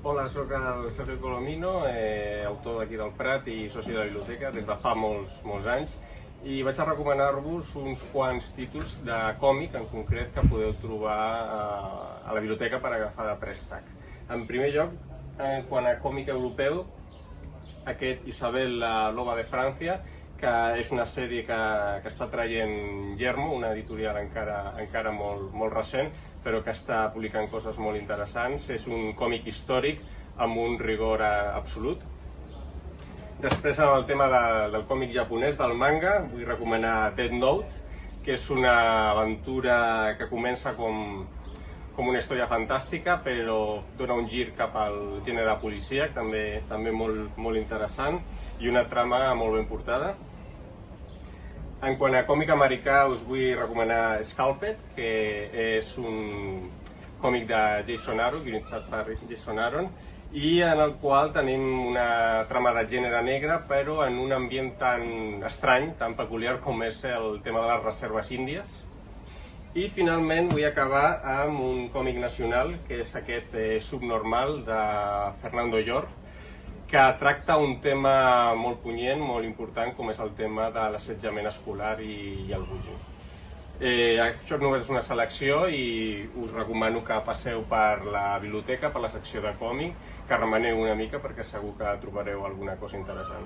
Hola, sóc el Sergio Colomino, autor d'aquí del Prat i soci de la biblioteca des de fa molts anys, i vaig a recomanar-vos uns quants títols de còmic en concret que podeu trobar a la biblioteca per agafar de préstec. En primer lloc, quant a còmic europeu, aquest Isabel la Loba de França, que és una sèrie que està traient Yermo, una editorial encara molt recent, però que està publicant coses molt interessants. És un còmic històric amb un rigor absolut. Després, en el tema del còmic japonès, del manga, vull recomanar Death Note, que és una aventura que comença com una història fantàstica, però dona un gir cap al gènere policíac, també molt interessant, i una trama molt ben portada. En quant a còmic americà, us vull recomanar Scalped, que és un còmic de Jason Aaron, guionitzat per Jason Aaron, i en el qual tenim una trama de gènere negre, però en un ambient tan estrany, tan peculiar com és el tema de les reserves índies. I finalment vull acabar amb un còmic nacional, que és aquest Subnormal, de Fernando Llor, que tracta un tema molt punyent, molt important, com és el tema de l'assetjament escolar i el bullying. Això només és una selecció i us recomano que passeu per la biblioteca, per la secció de còmic, que remeneu una mica perquè segur que trobareu alguna cosa interessant.